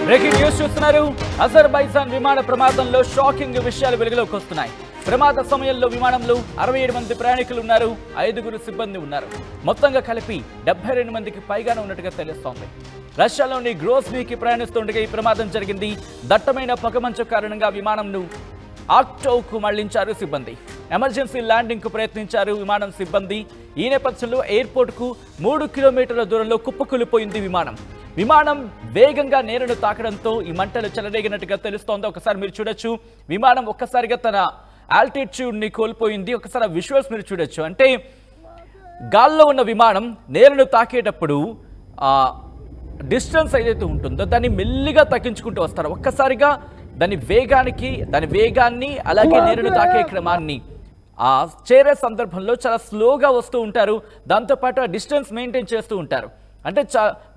Breaking news చూస్తున్నారు. Azerbaijan విమాన ప్రమాదంలో షాకింగ్ విషయాలు వెలుగులోకి వస్తున్నాయి. ప్రమాద సమయంలో విమానంలో 67 మంది ప్రయాణికులు ఉన్నారు, 5 సిబ్బంది ఉన్నారు. మొత్తంగా కలిపి 72 మందికి పైగానే ఉన్నట్టుగా తెలుస్తోంది. రష్యాలోని గ్రోజ్నీకి ప్రయాణిస్తుండగా ఈ ప్రమాదం జరిగింది. దట్టమైన పొగమంచు కారణంగా విమానంను ఆక్టోవ్కు మళ్లించారు సిబ్బంది. ఎమర్జెన్సీ ల్యాండింగ్ కు ప్రయత్నించారు విమానం సిబ్బంది. ఈ నేపథ్యంలో ఎయిర్పోర్ట్ కు 3 కిలోమీటర్ల దూరంలో కుప్పకూలిపోయింది విమానం వేగంగా నేలను తాకడంతో ఈ మంటలు చెలరేగినట్టుగా తెలుస్తోంది. ఒకసారి మీరు చూడొచ్చు, విమానం ఒక్కసారిగా తన ఆల్టిట్యూడ్ ని కోల్పోయింది. ఒకసారి విజువల్స్ మీరు చూడొచ్చు. అంటే గాల్లో ఉన్న విమానం నేలను తాకేటప్పుడు డిస్టెన్స్ ఏదైతే ఉంటుందో దాన్ని మెల్లిగా తగ్గించుకుంటూ వస్తారు. ఒక్కసారిగా దాని వేగాన్ని అలాగే నేలను తాకే క్రమాన్ని చేరే సందర్భంలో చాలా స్లోగా వస్తూ ఉంటారు. దాంతోపాటు ఆ డిస్టెన్స్ మెయింటైన్ చేస్తూ ఉంటారు. అంటే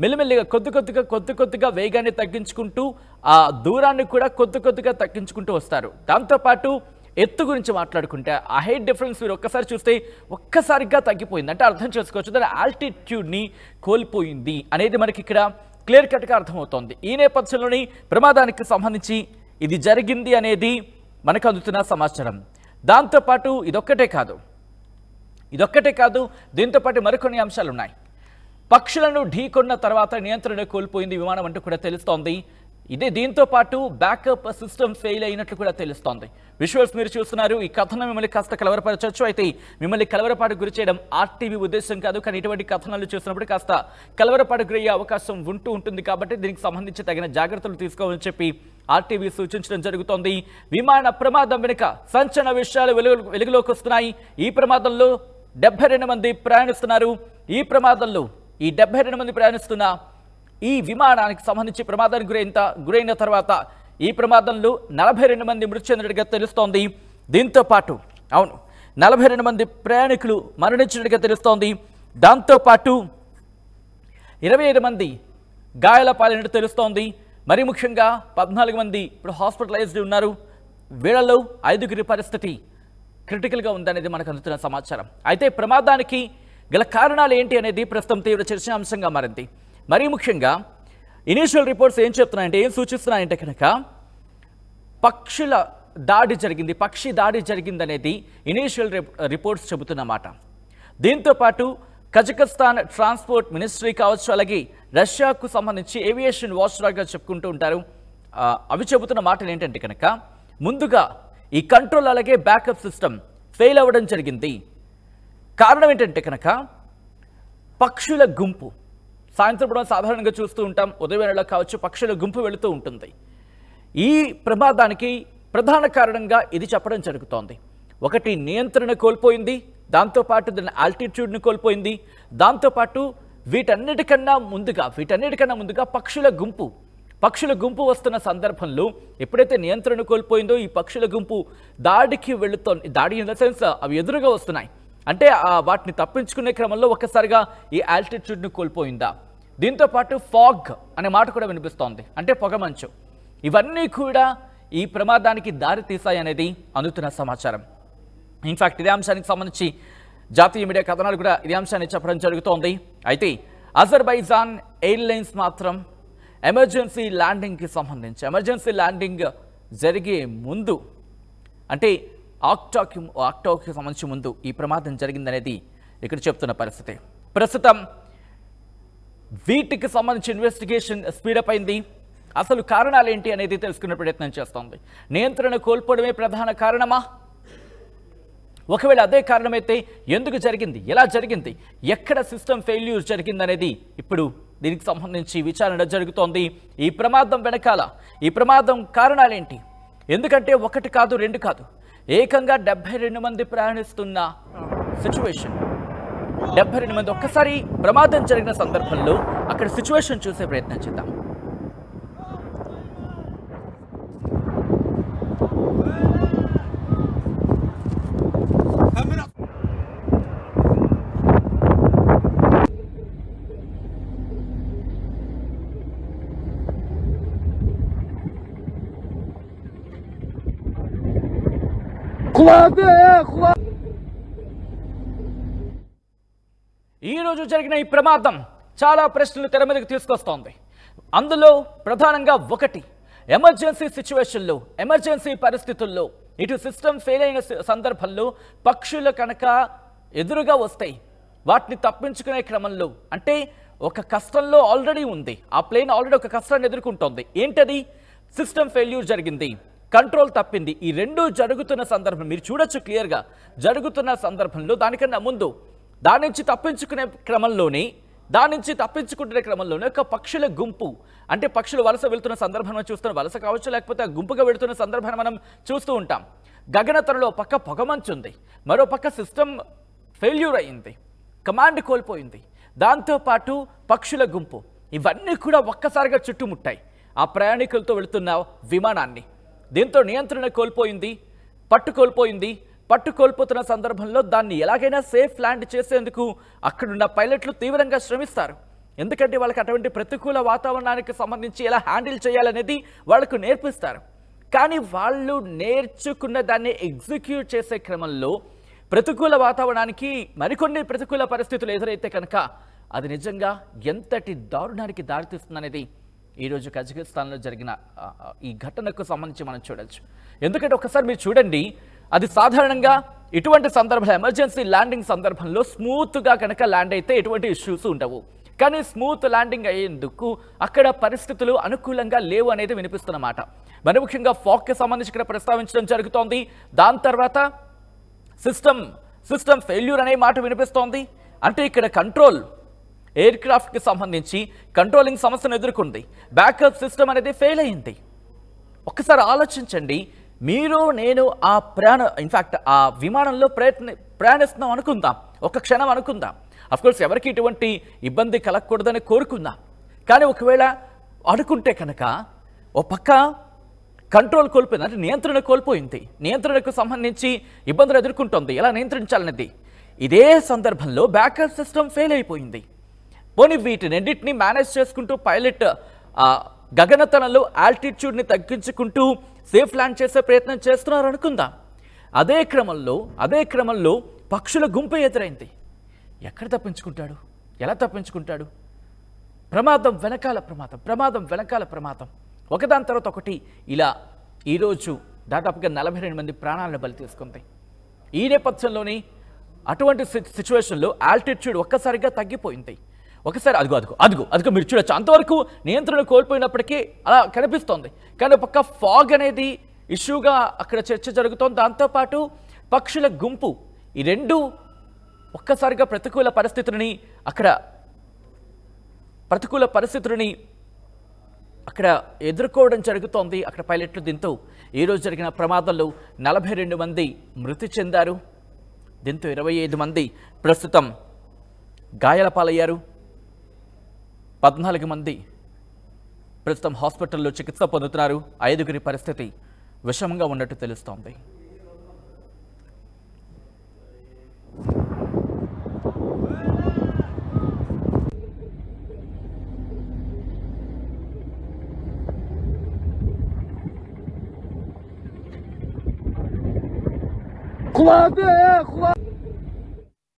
మెల్లిమెల్లిగా కొద్దిగా వేగాన్ని తగ్గించుకుంటూ ఆ దూరాన్ని కూడా కొద్దిగా తగ్గించుకుంటూ వస్తారు. దాంతోపాటు ఎత్తు గురించి మాట్లాడుకుంటే ఆ హైట్ డిఫరెన్స్ మీరు ఒక్కసారి చూస్తే ఒక్కసారిగా తగ్గిపోయింది. అంటే అర్థం చేసుకోవచ్చు, దాని ఆల్టిట్యూడ్ని కోల్పోయింది అనేది మనకి ఇక్కడ క్లియర్ కట్గా అర్థమవుతోంది. ఈ నేపథ్యంలోని ప్రమాదానికి సంబంధించి ఇది జరిగింది అనేది మనకు అందుతున్న సమాచారం. దాంతోపాటు ఇదొక్కటే కాదు, దీంతోపాటు మరికొన్ని అంశాలు ఉన్నాయి. పక్షులను ఢీకొన్న తర్వాత నియంత్రణ కోల్పోయింది విమానం అంటూ కూడా తెలుస్తోంది. దీంతో పాటు బ్యాకప్ సిస్టమ్ ఫెయిల్ అయినట్లు కూడా తెలుస్తోంది. విజువల్స్ మీరు చూస్తున్నారు. ఈ కథనం మిమ్మల్ని కాస్త కలవరపరచవచ్చు. అయితే మిమ్మల్ని కలవరపాటు గురి చేయడం ఆర్టీవీ ఉద్దేశం కాదు. కానీ ఇటువంటి కథనాలు చూసినప్పుడు కాస్త కలవరపాటు గురయ్యే అవకాశం ఉంటుంది కాబట్టి దీనికి సంబంధించి తగిన జాగ్రత్తలు తీసుకోవాలని చెప్పి ఆర్టీవీ సూచించడం జరుగుతోంది. విమాన ప్రమాదం వెనుక సంచలన విషయాలు వెలుగులోకి వస్తున్నాయి. ఈ ప్రమాదంలో 72 మంది ప్రయాణిస్తున్నారు. ఈ ప్రమాదంలో ఈ 72 మంది ప్రయాణిస్తున్న ఈ విమానానికి సంబంధించి ప్రమాదానికి గురైన తర్వాత ఈ ప్రమాదంలో 42 మంది మృతి చెందినట్టుగా తెలుస్తోంది. దీంతో పాటు 42 మంది ప్రయాణికులు మరణించినట్టుగా తెలుస్తోంది. దాంతోపాటు 25 మంది గాయాల పాలైనట్టు తెలుస్తోంది. మరి ముఖ్యంగా 14 మంది ఇప్పుడు హాస్పిటలైజ్డ్ ఉన్నారు. వీళ్ళలో 5 పరిస్థితి క్రిటికల్గా ఉందనేది మనకు అందుతున్న సమాచారం. అయితే ప్రమాదానికి గల కారణాలు ఏంటి అనేది ప్రస్తుతం తీవ్ర చర్చాంశంగా మారింది. మరీ ముఖ్యంగా ఇనీషియల్ రిపోర్ట్స్ ఏం చెప్తున్నాయంటే, ఏం సూచిస్తున్నాయంటే కనుక పక్షి దాడి జరిగిందనేది ఇనీషియల్ రిపోర్ట్స్ చెబుతున్నమాట. దీంతోపాటు కజకిస్తాన్ ట్రాన్స్పోర్ట్ మినిస్ట్రీ కావచ్చు, అలాగే రష్యాకు సంబంధించి ఏవియేషన్ వాచ్డాగ్గా చెప్పుకుంటూ ఉంటారు. అవి చెబుతున్న మాటలు ఏంటంటే కనుక ముందుగా ఈ కంట్రోల్ అలాగే బ్యాకప్ సిస్టమ్ ఫెయిల్ అవ్వడం జరిగింది. కారణం ఏంటంటే కనుక పక్షుల గుంపు సాయంత్రం కూడా సాధారణంగా చూస్తూ ఉంటాం. ఉదయం వేళలో కావచ్చు పక్షుల గుంపు వెళుతూ ఉంటుంది. ఈ ప్రమాదానికి ప్రధాన కారణంగా ఇది చెప్పడం జరుగుతోంది. ఒకటి నియంత్రణ కోల్పోయింది, దాంతోపాటు దాని ఆల్టిట్యూడ్ని కోల్పోయింది. దాంతోపాటు వీటన్నిటికన్నా ముందుగా పక్షుల గుంపు వస్తున్న సందర్భంలో ఎప్పుడైతే నియంత్రణ కోల్పోయిందో ఈ పక్షుల గుంపు దాడికి వెళుతోంది. దాడి ఇన్ ద సెన్స్ అవి ఎదురుగా వస్తున్నాయి. అంటే వాటిని తప్పించుకునే క్రమంలో ఒక్కసారిగా ఈ ఆల్టిట్యూడ్ని కోల్పోయిందా. దీంతోపాటు ఫాగ్ అనే మాట కూడా వినిపిస్తోంది, అంటే పొగమంచు. ఇవన్నీ కూడా ఈ ప్రమాదానికి దారి తీశాయనేది అందుతున్న సమాచారం. ఇన్ఫాక్ట్ ఇదే అంశానికి సంబంధించి జాతీయ మీడియా కథనాలు కూడా ఇదే అంశాన్ని చెప్పడం జరుగుతోంది. అయితే అజర్బైజాన్ ఎయిర్లైన్స్ మాత్రం ఎమర్జెన్సీ ల్యాండింగ్ జరిగే ముందు, అంటే ఆక్టావ్కి సంబంధించి ముందు ఈ ప్రమాదం జరిగిందనేది ఇక్కడ చెప్తున్న పరిస్థితి. ప్రస్తుతం వీటికి సంబంధించి ఇన్వెస్టిగేషన్ స్పీడప్ అయింది. అసలు కారణాలు ఏంటి అనేది తెలుసుకునే ప్రయత్నం చేస్తోంది. నియంత్రణ కోల్పోవడమే ప్రధాన కారణమా? ఒకవేళ అదే కారణమైతే ఎందుకు జరిగింది, ఎలా జరిగింది, ఎక్కడ సిస్టమ్ ఫెయిల్యూర్ జరిగిందనేది ఇప్పుడు దీనికి సంబంధించి విచారణ జరుగుతోంది. ఈ ప్రమాదం వెనకాల ఈ ప్రమాదం కారణాలేంటి? ఎందుకంటే 1 కాదు 2 కాదు, ఏకంగా 72 మంది ప్రయాణిస్తున్న సిచ్యువేషన్. 72 మంది ఒక్కసారి ప్రమాదం జరిగిన సందర్భంలో అక్కడ సిచ్యువేషన్ చూసే ప్రయత్నం చేద్దాం. ఈ రోజు జరిగిన ఈ ప్రమాదం చాలా ప్రశ్నలు తెర మీదకి తీసుకొస్తోంది. అందులో ప్రధానంగా ఒకటి ఎమర్జెన్సీ సిచ్యువేషన్లో, ఎమర్జెన్సీ పరిస్థితుల్లో ఇటు సిస్టమ్ ఫెయిల్ అయిన సందర్భంలో పక్షులు కనుక ఎదురుగా వస్తాయి, వాటిని తప్పించుకునే క్రమంలో అంటే ఒక కష్టంలో ఆల్రెడీ ఉంది, ఆ ప్లేన్ ఆల్రెడీ ఒక కష్టాన్ని ఎదుర్కొంటోంది. ఏంటది? సిస్టమ్ ఫెయిల్యూర్ జరిగింది, కంట్రోల్ తప్పింది. ఈ రెండు జరుగుతున్న సందర్భం మీరు చూడొచ్చు క్లియర్గా. జరుగుతున్న సందర్భంలో దానికన్నా ముందు దాని నుంచి తప్పించుకునే క్రమంలోనే ఒక పక్షుల గుంపు, అంటే పక్షులు వలస వెళ్తున్న సందర్భం మనం చూస్తున్నాం. వలస కావచ్చు, లేకపోతే గుంపుగా వెళుతున్న సందర్భాన్ని మనం చూస్తూ ఉంటాం. గగనతరంలో పక్క పొగమంచు ఉంది, మరో పక్క సిస్టమ్ ఫెయిల్యూర్ అయింది, కమాండ్ కోల్పోయింది, దాంతోపాటు పక్షుల గుంపు, ఇవన్నీ కూడా ఒక్కసారిగా చుట్టుముట్టాయి ఆ ప్రయాణికులతో వెళుతున్న విమానాన్ని. దీంతో నియంత్రణ కోల్పోయింది, పట్టు కోల్పోతున్న సందర్భంలో దాన్ని ఎలాగైనా సేఫ్ ల్యాండ్ చేసేందుకు అక్కడున్న పైలట్లు తీవ్రంగా శ్రమిస్తారు. ఎందుకంటే వాళ్ళకి అటువంటి ప్రతికూల వాతావరణానికి సంబంధించి ఎలా హ్యాండిల్ చేయాలనేది వాళ్ళకు నేర్పిస్తారు. కానీ వాళ్ళు నేర్చుకున్న దాన్ని ఎగ్జిక్యూట్ చేసే క్రమంలో ప్రతికూల వాతావరణానికి మరికొన్ని ప్రతికూల పరిస్థితులు ఎదురైతే కనుక అది నిజంగా ఎంతటి దారుణానికి దారితీస్తుందనేది ఈరోజు కజకిస్తాన్లో జరిగిన ఈ ఘటనకు సంబంధించి మనం చూడొచ్చు. ఎందుకంటే ఒకసారి మీరు చూడండి, అది సాధారణంగా ఇటువంటి సందర్భంలో ఎమర్జెన్సీ ల్యాండింగ్ సందర్భంలో స్మూత్గా కనుక ల్యాండ్ అయితే ఎటువంటి ఇష్యూస్ ఉండవు. కానీ స్మూత్ ల్యాండింగ్ అయ్యేందుకు అక్కడ పరిస్థితులు అనుకూలంగా లేవు అనేది వినిపిస్తున్నమాట. మరి ముఖ్యంగా ఫాగ్కి సంబంధించి ఇక్కడ ప్రస్తావించడం జరుగుతోంది. దాని తర్వాత సిస్టమ్ ఫెయిల్యూర్ అనే మాట వినిపిస్తోంది. అంటే ఇక్కడ కంట్రోల్ ఎయిర్ క్రాఫ్ట్కి సంబంధించి కంట్రోలింగ్ సమస్యను ఎదుర్కొంది, బ్యాకప్ సిస్టమ్ అనేది ఫెయిల్ అయింది. ఒక్కసారి ఆలోచించండి, మీరు నేను ఇన్ఫ్యాక్ట్ ఆ విమానంలో ప్రయాణిస్తున్నాం అనుకుందాం, ఒక క్షణం అనుకుందాం. అఫ్కోర్స్ ఎవరికి ఇటువంటి ఇబ్బంది కలగకూడదని కోరుకుందాం. కానీ ఒకవేళ అనుకుంటే కనుక ఓ పక్క కంట్రోల్ కోల్పోయింది, అంటే నియంత్రణ కోల్పోయింది, నియంత్రణకు సంబంధించి ఇబ్బందులు ఎదుర్కొంటోంది, ఎలా నియంత్రించాలనేది. ఇదే సందర్భంలో బ్యాకప్ సిస్టమ్ ఫెయిల్ అయిపోయింది. పోనీ వీటినన్నింటినీ మేనేజ్ చేసుకుంటూ పైలట్ గగనతలంలో ఆల్టిట్యూడ్ని తగ్గించుకుంటూ సేఫ్ ల్యాండ్ చేసే ప్రయత్నం చేస్తున్నారు అనుకుందాం. అదే క్రమంలో పక్షుల గుంపు ఎదురైంది. ఎక్కడ తప్పించుకుంటాడు? ఎలా తప్పించుకుంటాడు? ప్రమాదం వెనకాల ప్రమాదం, ఒకదాని తర్వాత ఒకటి. ఇలా ఈరోజు దాదాపుగా 42 మంది ప్రాణాలను బలి తీసుకుంది. ఈ నేపథ్యంలోని అటువంటి సిచ్యువేషన్లో ఆల్టిట్యూడ్ ఒక్కసారిగా తగ్గిపోయింది. ఒకసారి అదిగో మీరు చూడొచ్చు, అంతవరకు నియంత్రణ కోల్పోయినప్పటికీ అలా కనిపిస్తోంది. కానీ పక్క ఫాగ్ అనేది ఇష్యూగా అక్కడ చర్చ జరుగుతోంది. దాంతోపాటు పక్షుల గుంపు, ఈ రెండు ఒక్కసారిగా ప్రతికూల పరిస్థితులని అక్కడ ఎదుర్కోవడం జరుగుతోంది అక్కడ పైలట్లు. దీంతో ఈరోజు జరిగిన ప్రమాదంలో 42 మంది మృతి చెందారు. దీంతో 25 మంది ప్రస్తుతం గాయాల పాలయ్యారు. 14 మంది ప్రస్తుతం హాస్పిటల్లో చికిత్స పొందుతున్నారు. 5గురి పరిస్థితి విషమంగా ఉన్నట్టు తెలుస్తోంది. Kuladı!